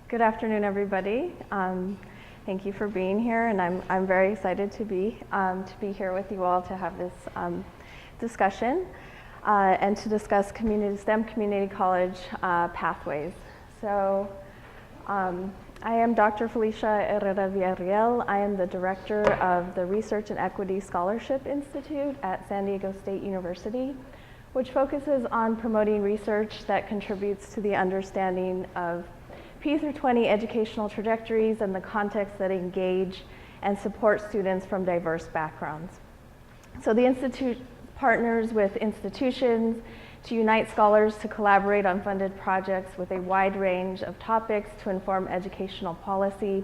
Good afternoon, everybody. Thank you for being here, and I'm very excited to be here with you all to have this discussion and to discuss STEM community college pathways. So, I am Dr. Felisha Herrera Villarreal. I am the director of the Research and Equity Scholarship Institute at San Diego State University, which focuses on promoting research that contributes to the understanding of P through 20 educational trajectories and the contexts that engage and support students from diverse backgrounds. So the Institute partners with institutions to unite scholars to collaborate on funded projects with a wide range of topics to inform educational policy.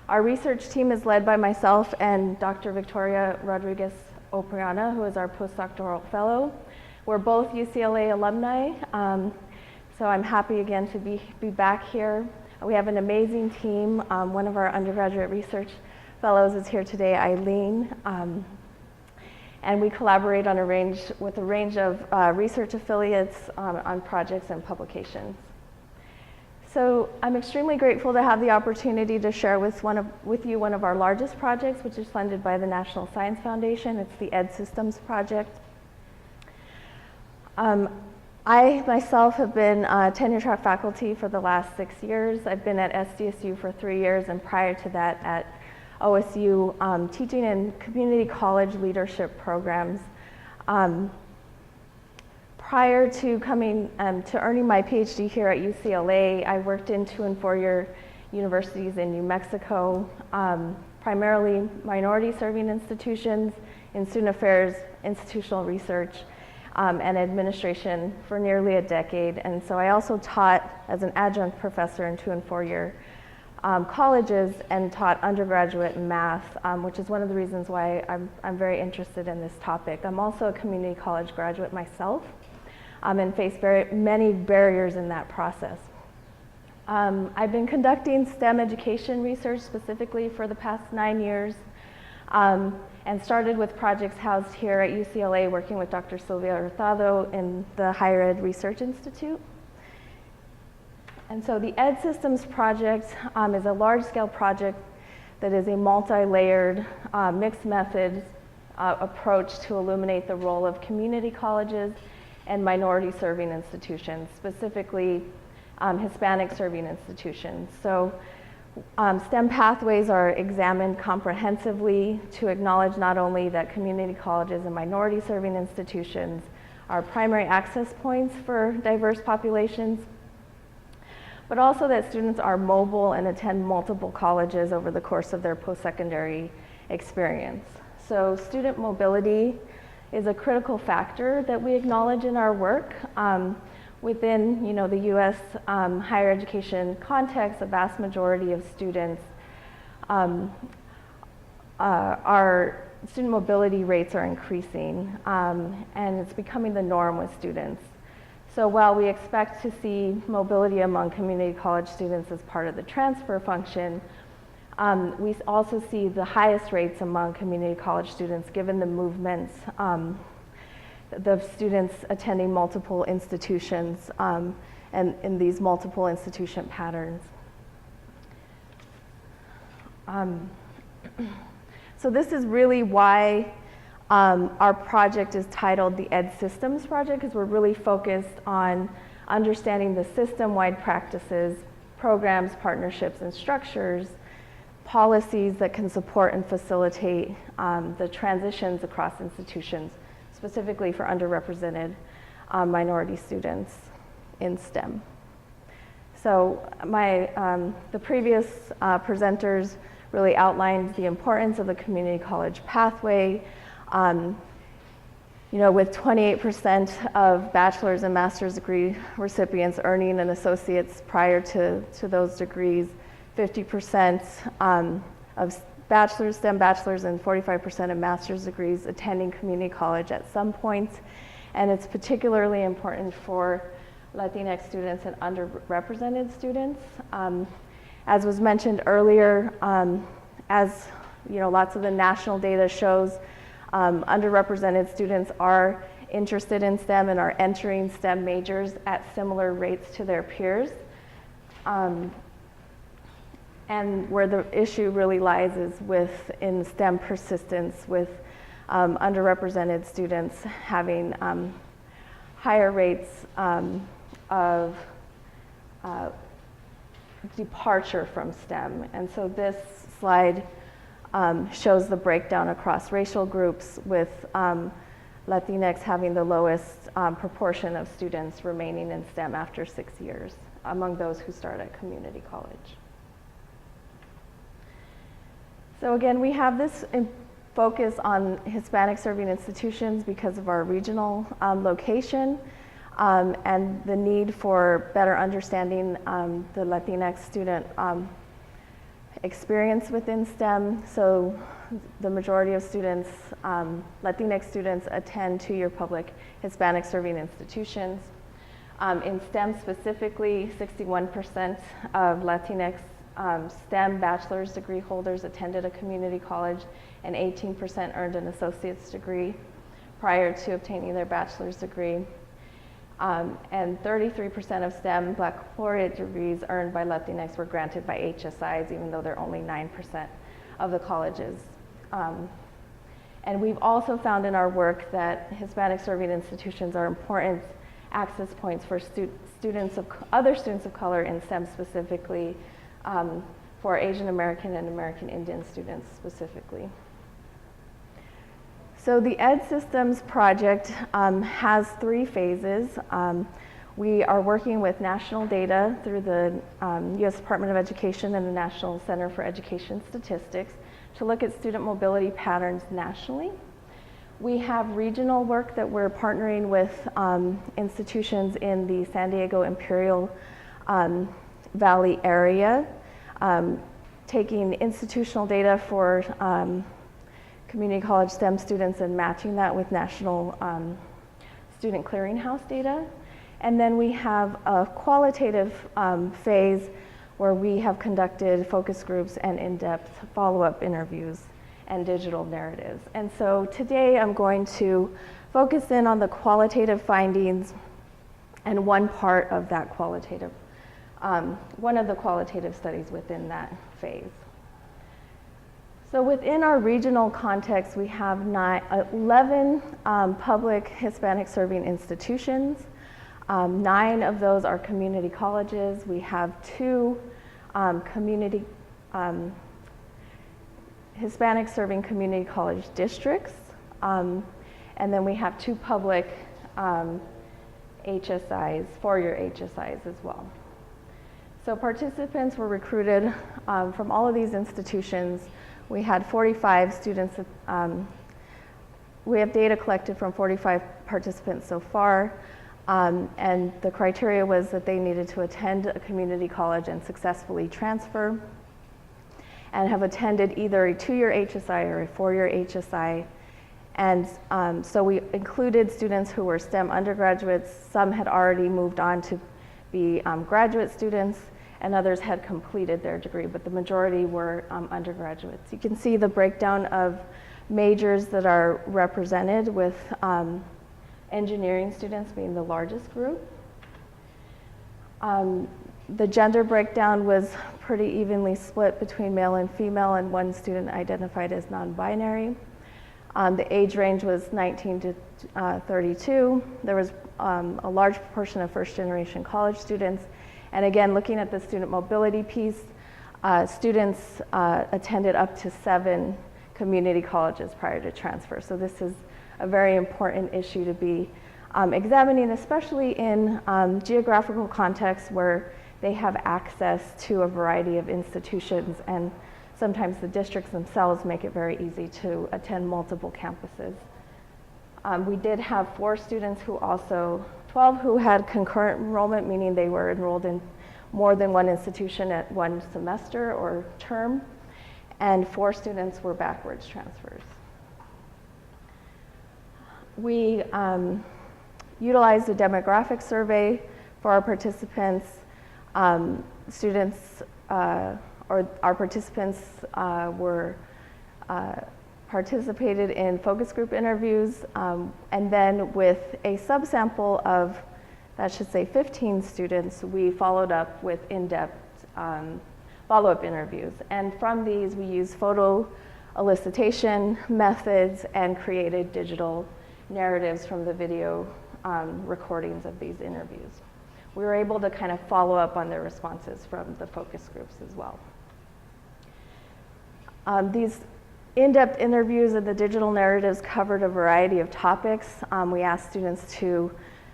Our research team is led by myself and Dr. Victoria Rodriguez Opriana, who is our postdoctoral fellow. We're both UCLA alumni. So I'm happy again to be back here. We have an amazing team. One of our undergraduate research fellows is here today, Eileen. And we collaborate with a range of research affiliates on projects and publications. So I'm extremely grateful to have the opportunity to share with you one of our largest projects, which is funded by the National Science Foundation. It's the Ed Systems Project. I myself have been tenure-track faculty for the last 6 years. I've been at SDSU for 3 years, and prior to that at OSU, teaching in community college leadership programs. Prior to coming to earning my PhD here at UCLA, I worked in 2- and 4-year universities in New Mexico, primarily minority-serving institutions in student affairs, institutional research, and administration for nearly a decade. And so I also taught as an adjunct professor in 2- and 4-year colleges and taught undergraduate math, which is one of the reasons why I'm very interested in this topic. I'm also a community college graduate myself and face many barriers in that process. I've been conducting STEM education research specifically for the past 9 years. And started with projects housed here at UCLA, working with Dr. Sylvia Hurtado in the Higher Ed Research Institute. And so the Ed Systems Project is a large-scale project that is a multi-layered, mixed methods approach to illuminate the role of community colleges and minority-serving institutions, specifically Hispanic-serving institutions. So STEM pathways are examined comprehensively to acknowledge not only that community colleges and minority-serving institutions are primary access points for diverse populations, but also that students are mobile and attend multiple colleges over the course of their post-secondary experience. So student mobility is a critical factor that we acknowledge in our work. Within the U.S. Higher education context, the vast majority of students, our student mobility rates are increasing, and it's becoming the norm with students. So while we expect to see mobility among community college students as part of the transfer function, we also see the highest rates among community college students given the movements the students attending multiple institutions and in these multiple institution patterns. So this is really why our project is titled the Ed Systems Project, because we're really focused on understanding the system-wide practices, programs, partnerships, and structures, policies that can support and facilitate the transitions across institutions, specifically for underrepresented minority students in STEM. So the previous presenters really outlined the importance of the community college pathway. With 28% of bachelor's and master's degree recipients earning an associate's prior to those degrees, 50% of STEM bachelor's and 45% of master's degrees attending community college at some point. And it's particularly important for Latinx students and underrepresented students. As was mentioned earlier, lots of the national data shows, underrepresented students are interested in STEM and are entering STEM majors at similar rates to their peers. And where the issue really lies is in STEM persistence, with underrepresented students having higher rates of departure from STEM. And so this slide shows the breakdown across racial groups, with Latinx having the lowest proportion of students remaining in STEM after 6 years among those who start at community college. So again, we have this focus on Hispanic serving institutions because of our regional location and the need for better understanding the Latinx student experience within STEM. So the majority of students, Latinx students, attend two-year public Hispanic serving institutions. In STEM specifically, 61% of Latinx STEM bachelor's degree holders attended a community college, and 18% earned an associate's degree prior to obtaining their bachelor's degree. And 33% of STEM baccalaureate degrees earned by Latinx were granted by HSIs, even though they're only 9% of the colleges. And we've also found in our work that Hispanic serving institutions are important access points for other students of color in STEM specifically, for Asian American and American Indian students specifically. So the Ed Systems project has 3 phases. We are working with national data through the U.S. Department of Education and the National Center for Education Statistics to look at student mobility patterns nationally. We have regional work that we're partnering with institutions in the San Diego Imperial Valley area, taking institutional data for community college STEM students and matching that with national student clearinghouse data. And then we have a qualitative phase where we have conducted focus groups and in-depth follow-up interviews and digital narratives. And so today I'm going to focus in on the qualitative findings and one part of that qualitative, one of the qualitative studies within that phase. So within our regional context, we have 11 public Hispanic serving institutions. 9 of those are community colleges. We have 2 community Hispanic serving community college districts. And then we have 2 public HSIs, 4-year HSIs as well. So participants were recruited from all of these institutions. We had 45 students. We have data collected from 45 participants so far. And the criteria was that they needed to attend a community college and successfully transfer, and have attended either a 2-year HSI or a 4-year HSI. And so we included students who were STEM undergraduates. Some had already moved on to be graduate students, and others had completed their degree, but the majority were undergraduates. You can see the breakdown of majors that are represented, with engineering students being the largest group. The gender breakdown was pretty evenly split between male and female, and 1 student identified as non-binary. The age range was 19 to 32. There was a large proportion of first-generation college students. And again, looking at the student mobility piece, students attended up to 7 community colleges prior to transfer. So this is a very important issue to be examining, especially in geographical contexts where they have access to a variety of institutions, and sometimes the districts themselves make it very easy to attend multiple campuses. We did have 4 students who also, 12 who had concurrent enrollment, meaning they were enrolled in more than 1 institution at 1 semester or term, and 4 students were backwards transfers. We utilized a demographic survey for our participants. Our participants participated in focus group interviews, and then with a subsample of, that should say 15 students, we followed up with in-depth follow-up interviews. And from these, we used photo elicitation methods and created digital narratives from the video recordings of these interviews. We were able to kind of follow up on their responses from the focus groups as well. These in-depth interviews and the digital narratives covered a variety of topics. We asked students to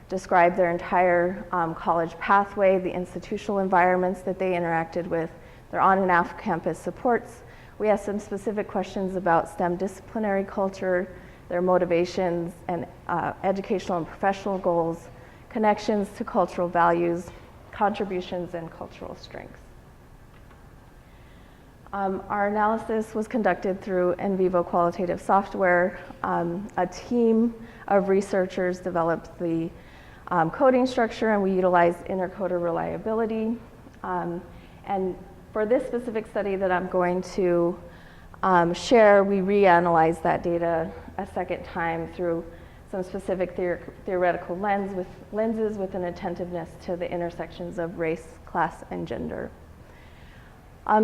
describe their entire college pathway, the institutional environments that they interacted with, their on and off campus supports. We asked them specific questions about STEM disciplinary culture, their motivations and educational and professional goals, connections to cultural values, contributions, and cultural strengths. Our analysis was conducted through in vivo qualitative software. A team of researchers developed the coding structure, and we utilized intercoder reliability. And for this specific study that I'm going to share, we reanalyzed that data a second time through some specific theoretical lenses with an attentiveness to the intersections of race, class, and gender.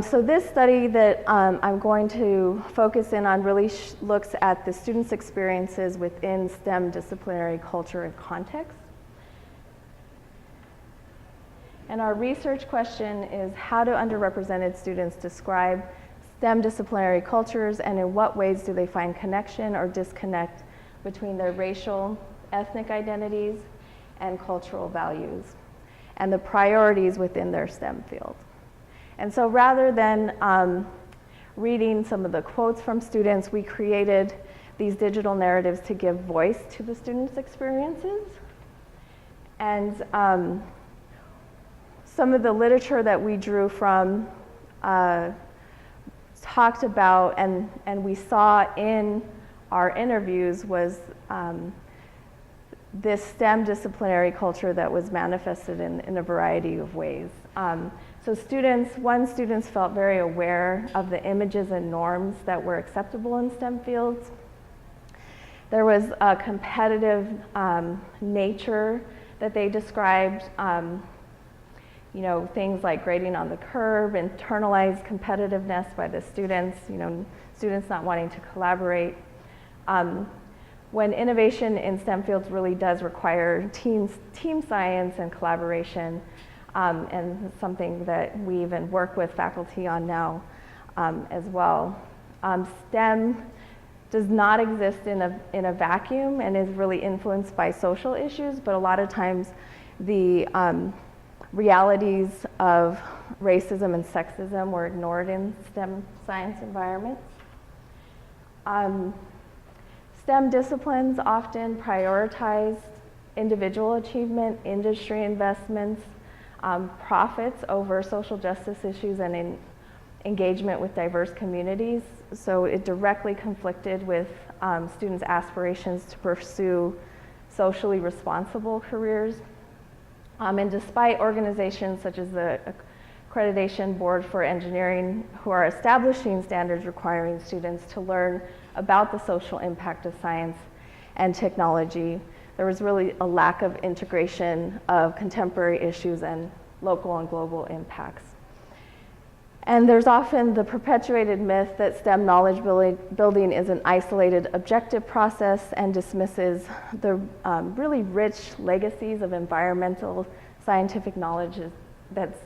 So this study that I'm going to focus in on really looks at the students' experiences within STEM disciplinary culture and context. And our research question is, how do underrepresented students describe STEM disciplinary cultures, and in what ways do they find connection or disconnect between their racial, ethnic identities and cultural values, and the priorities within their STEM field? And so rather than reading some of the quotes from students, we created these digital narratives to give voice to the students' experiences. And some of the literature that we drew from talked about and we saw in our interviews was this STEM disciplinary culture that was manifested in a variety of ways. So students felt very aware of the images and norms that were acceptable in STEM fields. There was a competitive nature that they described, things like grading on the curve, internalized competitiveness by the students, students not wanting to collaborate. When innovation in STEM fields really does require team science and collaboration, and something that we even work with faculty on now as well. STEM does not exist in a vacuum and is really influenced by social issues, but a lot of times the realities of racism and sexism were ignored in STEM science environments. STEM disciplines often prioritize individual achievement, industry investments, profits over social justice issues and engagement with diverse communities. So it directly conflicted with students' aspirations to pursue socially responsible careers. And despite organizations such as the Accreditation Board for Engineering, who are establishing standards requiring students to learn about the social impact of science and technology, there was really a lack of integration of contemporary issues and local and global impacts. And there's often the perpetuated myth that STEM knowledge building is an isolated objective process and dismisses the really rich legacies of environmental scientific knowledge that's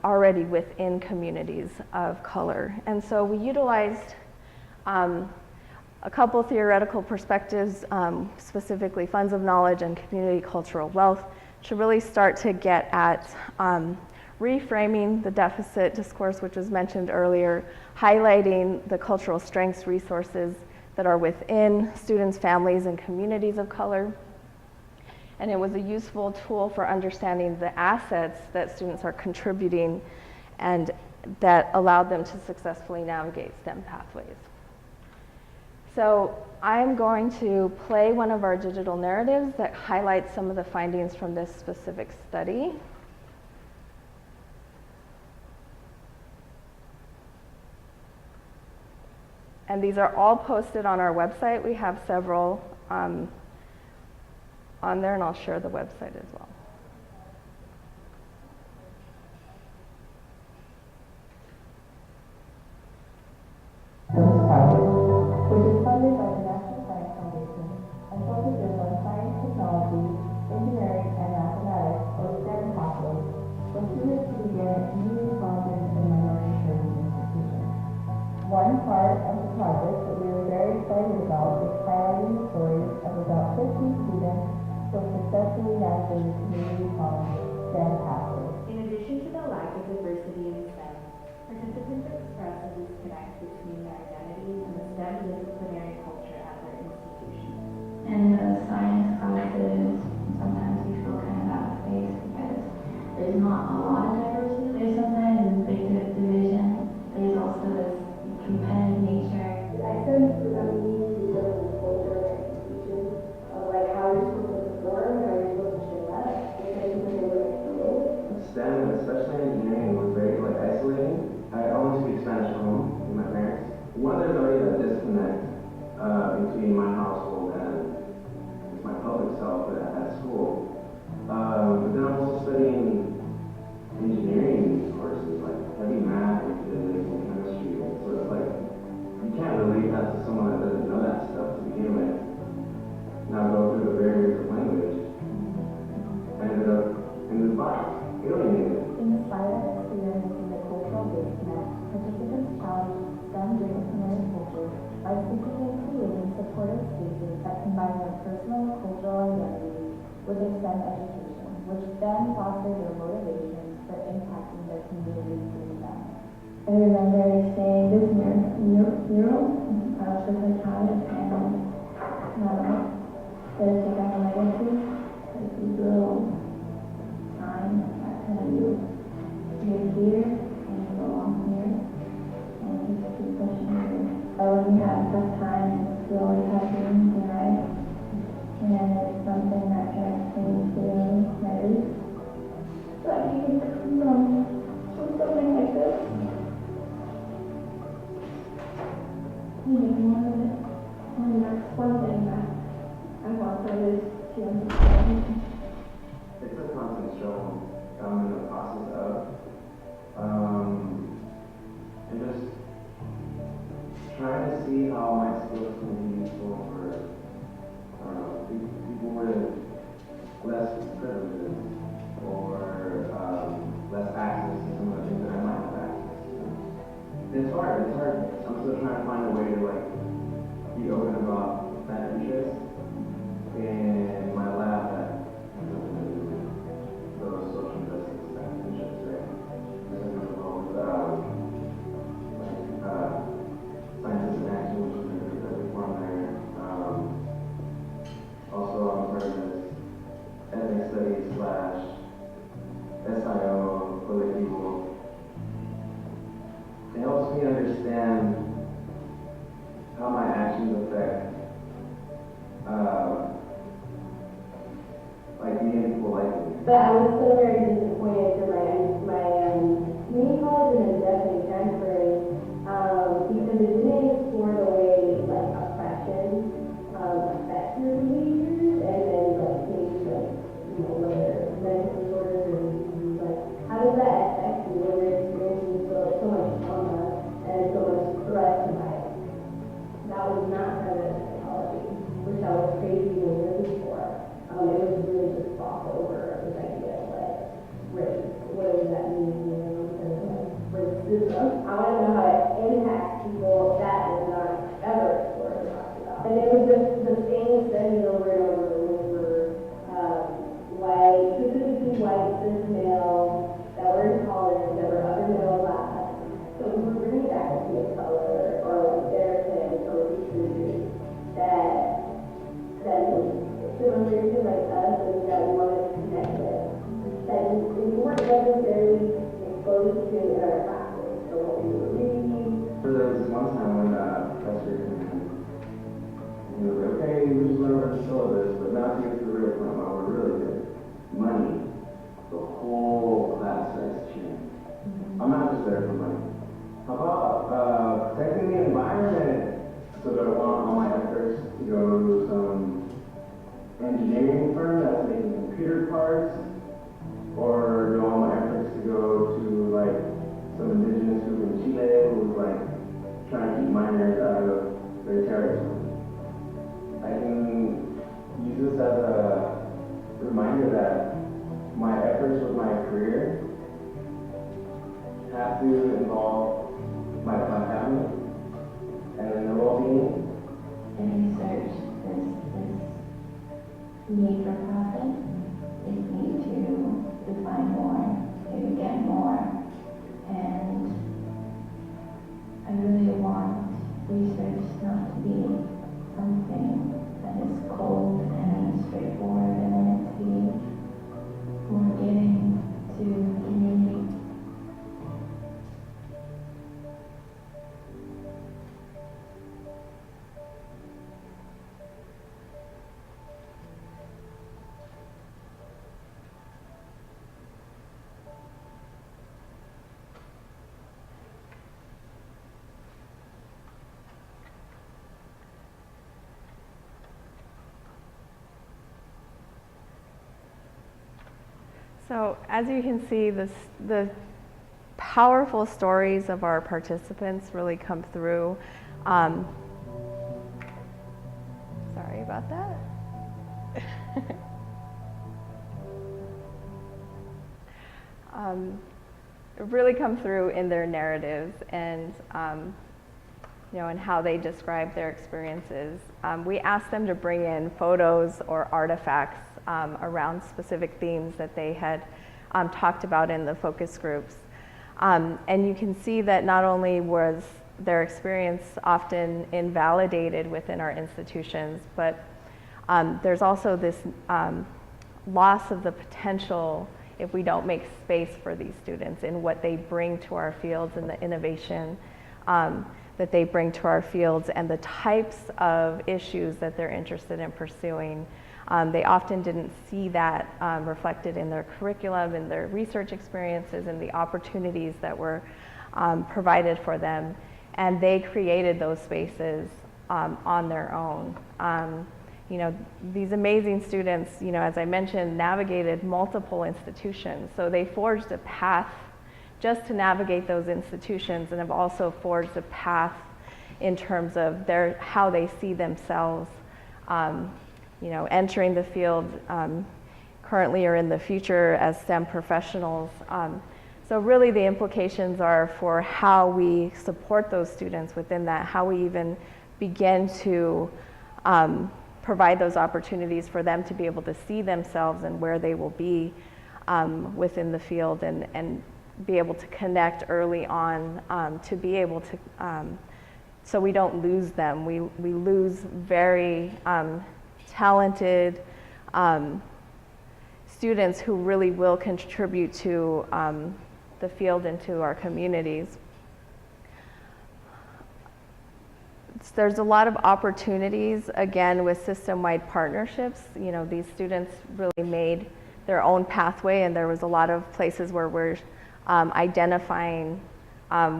already within communities of color. And so we utilized a couple theoretical perspectives, specifically funds of knowledge and community cultural wealth, to really start to get at reframing the deficit discourse, which was mentioned earlier, highlighting the cultural strengths resources that are within students, families, and communities of color. And it was a useful tool for understanding the assets that students are contributing and that allowed them to successfully navigate STEM pathways. So I'm going to play one of our digital narratives that highlights some of the findings from this specific study. And these are all posted on our website. We have several on there, and I'll share the website as well. humanities, engineering, and mathematics, or STEM pathways, for students to begin at community colleges and minority-serving institutions. One part of the project that we were very excited about is highlighting the stories of about 15 students who have successfully navigated community college STEM pathways. In addition to the lack of diversity in STEM, participants express a disconnect between their identities and the STEM disciplinary culture at their institution. And the science classes, sometimes we feel kind of out of place because there's not a lot of diversity. There's sometimes a big division. There's also this competitive nature. I sense a need to build a culture of institution of like how you're supposed to perform, how you're supposed to show up, which I think they would have STEM, especially engineering, was very isolating. I only speak Spanish at home with my parents. There's already that disconnect between my household and my public self at school. But then I'm also studying engineering courses like heavy math and physics and chemistry. So it's like you can't relate that to someone that doesn't know that stuff to begin with. Now go through a very different language. I ended up in this box, alienated. Inspired by experiencing the cultural disconnect, participants challenged STEM disciplinary culture by seeking and creating supportive spaces that combine their personal and cultural identities with their STEM education, which then foster their motivations for impacting their communities through STEM. I remember seeing this mural for some time and to take out a legacy. Like these little signs that tell you you're here and you belong here and you just keep pushing you. When you have tough times, you always have room to write, and it's something that connects me to my roots. So I think it comes from something like this. Making one of it, and that's one thing that I want others to understand. It's a constant struggle I'm in the process of. And just trying to see how my skills can be useful for people with less privileges or less access to some of the things that I might have access to. It's hard. I'm still trying to find a way to be open about that interest in my lab that has nothing to do with those social justice that interests, right? Sciences in Action, which is a group that we formed there. Also, I'm part of this ethnic studies / SIO for the people. It helps me understand how my actions affect me and people like me. But I was still very disappointed for my community college and then definitely transferring because it didn't explore the way oppression affects your behaviors and then things whether mental disorders or how does that affect you when you're experiencing so much trauma and so much threat to life. That was not part of psychology, which I was crazy and really for. It was really just glossed over this idea of race. What does that mean? Racism. I want to know how it impacts people that is not ever explored or talked about. And it was just the same studies over and over for white, specifically white cis male that were in college, that were upper middle class. So we were bringing faculty of color or therapists or researchers that demonstration like us and that we wanted to connect with. That we weren't necessarily exposed to in our classes. So what we were reading. There was one time when professor came in, and he was like, okay, we just learned about the syllabus, but now to get to the real point where we're really good. Money. The whole class starts cheering. I'm not just there for money. How about protecting the environment? So do I want all my efforts to go to some engineering firm that's making computer parts? Or do I want my efforts to go to some indigenous group in Chile who's trying to keep miners out of their territory? I can use this as a reminder that my efforts with my career have to involve my family and then their well-being. In research, this need for profit is need to find more, to get more, and I really want research not to be something that is cold and straightforward. I want it to be more giving to the community. So as you can see, the powerful stories of our participants really come through. Sorry about that. Really come through in their narratives and and how they describe their experiences. We asked them to bring in photos or artifacts around specific themes that they had talked about in the focus groups. And you can see that not only was their experience often invalidated within our institutions, but there's also this loss of the potential if we don't make space for these students in what they bring to our fields and the innovation that they bring to our fields and the types of issues that they're interested in pursuing. They often didn't see that reflected in their curriculum, in their research experiences, and the opportunities that were provided for them. And they created those spaces on their own. These amazing students, as I mentioned, navigated multiple institutions. So they forged a path just to navigate those institutions and have also forged a path in terms of how they see themselves entering the field currently or in the future as STEM professionals. So really the implications are for how we support those students within that, how we even begin to provide those opportunities for them to be able to see themselves and where they will be within the field and be able to connect early on to be able to, so we don't lose them. We lose very talented students who really will contribute to the field and to our communities. There's a lot of opportunities, again, with system-wide partnerships. These students really made their own pathway, and there was a lot of places where we're identifying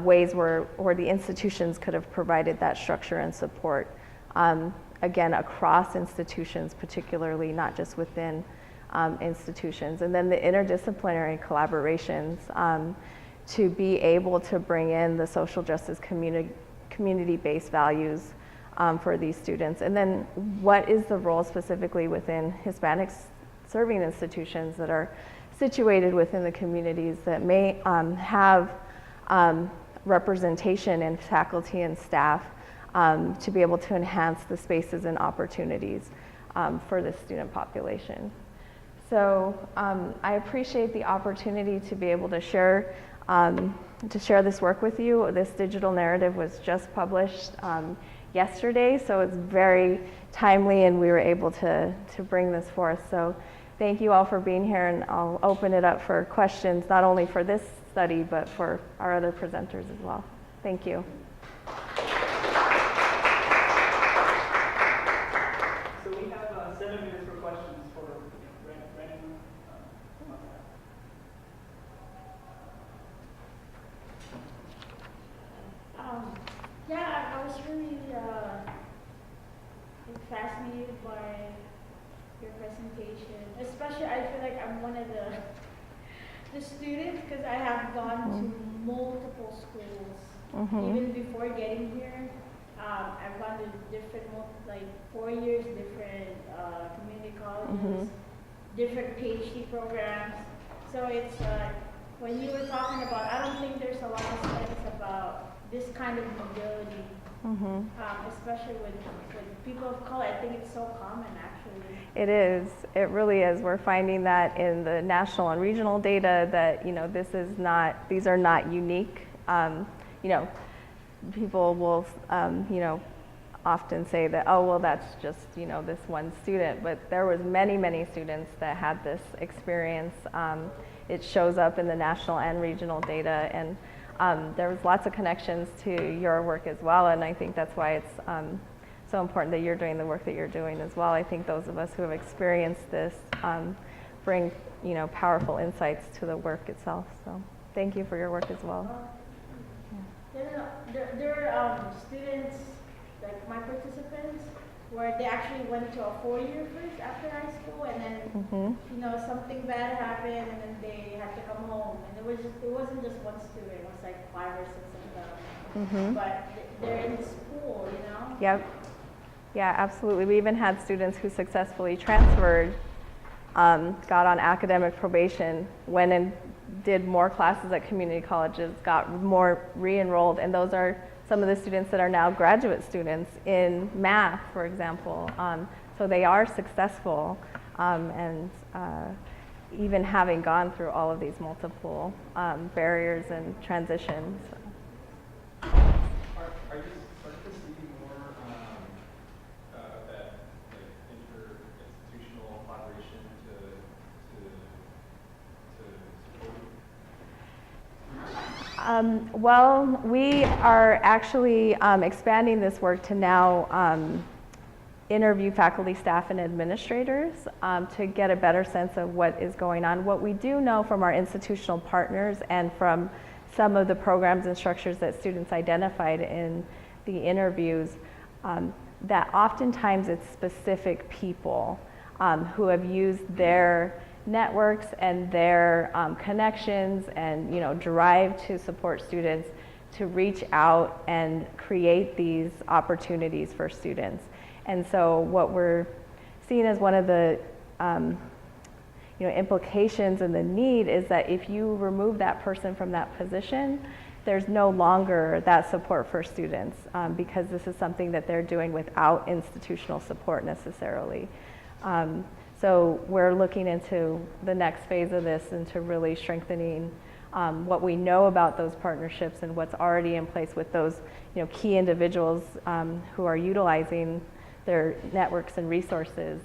ways where the institutions could have provided that structure and support. Again, across institutions, particularly, not just within institutions. And then the interdisciplinary collaborations to be able to bring in the social justice community-based values for these students. And then what is the role specifically within Hispanic serving institutions that are situated within the communities that may have representation in faculty and staff to be able to enhance the spaces and opportunities for the student population. So I appreciate the opportunity to be able to share this work with you. This digital narrative was just published yesterday, so it's very timely, and we were able to bring this forth. So thank you all for being here, and I'll open it up for questions, not only for this study, but for our other presenters as well. Thank you. So we have 7 minutes for questions for Brandon. Yeah, I was really fascinated by your presentation. Especially, I feel like I'm one of the students because I have gone to multiple schools. Even before getting here, I've gone to different, like 4 years, different community colleges. different PhD programs. So it's when you were talking about, I don't think there's a lot of studies about this kind of mobility, especially with people of color. I think it's so common, actually. It is. It really is. We're finding that in the national and regional data that, these are not unique. People will, often say that, oh, well, that's just, this one student. But there was many, many students that had this experience. It shows up in the national and regional data. And there was lots of connections to your work as well. And I think that's why it's so important that you're doing the work that you're doing as well. I think those of us who have experienced this bring, powerful insights to the work itself. So thank you for your work as well. There are students, like my participants, where they actually went to a 4-year first after high school, and then something bad happened, and then they had to come home. And it wasn't just one student; it was like 5 or 6 of them. But they're in school, Yep. Yeah, absolutely. We even had students who successfully transferred, got on academic probation, went and did more classes at community colleges, got more re-enrolled, and those are some of the students that are now graduate students in math, for example. So they are successful, and even having gone through all of these multiple barriers and transitions. Are you starting to see more that inter-institutional collaboration to support? Well, we are actually expanding this work to now interview faculty, staff, and administrators to get a better sense of what is going on. What we do know from our institutional partners and from some of the programs and structures that students identified in the interviews, that oftentimes it's specific people who have used their networks and their connections and drive to support students to reach out and create these opportunities for students. And so what we're seeing as one of the implications and the need is that if you remove that person from that position, there's no longer that support for students because this is something that they're doing without institutional support necessarily. So we're looking into the next phase of this, into really strengthening what we know about those partnerships and what's already in place with those key individuals who are utilizing their networks and resources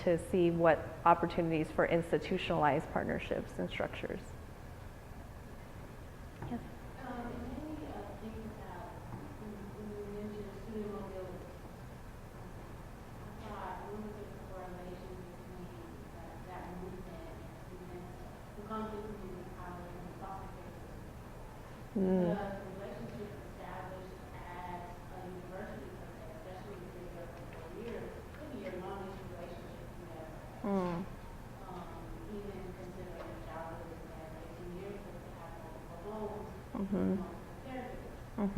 to see what opportunities for institutionalized partnerships and structures. Yes. Many things about when you mentioned student mobility. I thought one of the correlations between that movement and students who come to community college and the foster care system. The relationships established at a university, especially if you're there for 4 years, could be your longest relationship you have. Even considering the childhood is at 18 years, because they have multiple homes, caregivers. And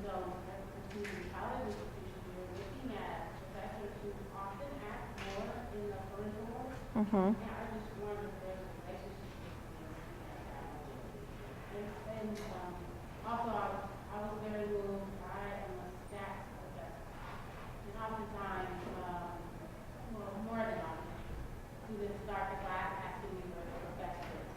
so, as a community college institution, you're looking at professors who often act more in the peripheral. And I just wonder if there's a relationship between that and also, I was very moved. I am a stats professor, and oftentimes, more than often, students start the class asking me where the professor is.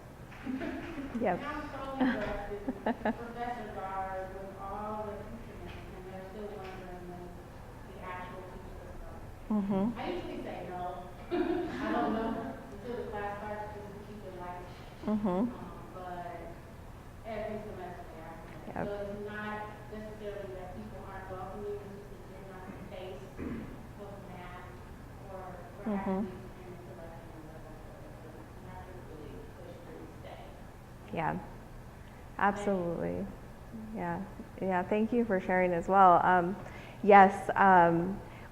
Yep. And I'm so interested. Professors are with all the instruments, and they're still wondering when the actual teacher is coming. I usually say no. I don't know until the class starts, just to keep it light. But every semester they ask me. So it's not necessarily that people aren't welcoming, it's just that they're not the face of math or athletes and selection and not to really push for you to stay. Yeah, absolutely. Yeah, thank you for sharing as well. Yes,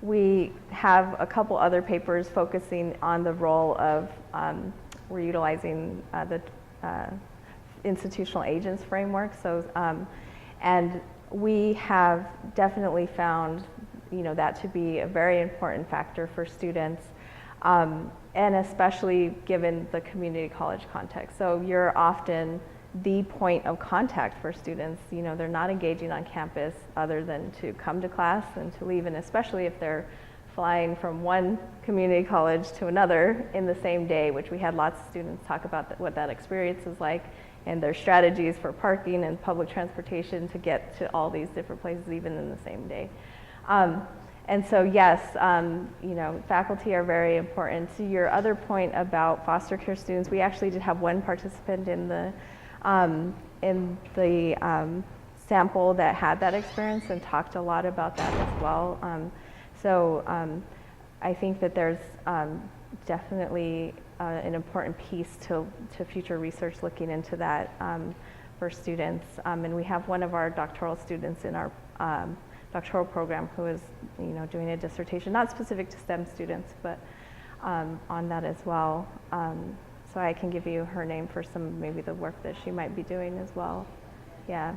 we have a couple other papers focusing on the role of, we're utilizing the institutional agents framework. So, and we have definitely found, that to be a very important factor for students And especially given the community college context. So you're often the point of contact for students. You know, they're not engaging on campus other than to come to class and to leave, and especially if they're flying from one community college to another in the same day, which we had lots of students talk about what that experience is like and their strategies for parking and public transportation to get to all these different places even in the same day. And so yes, you know, faculty are very important. To your other point about foster care students, we actually did have one participant in the sample that had that experience and talked a lot about that as well. I think that there's definitely an important piece to future research looking into that for students. And we have one of our doctoral students in our doctoral program who is, you know, doing a dissertation, not specific to STEM students, but on that as well. So I can give you her name for some, maybe the work that she might be doing as well. Yeah.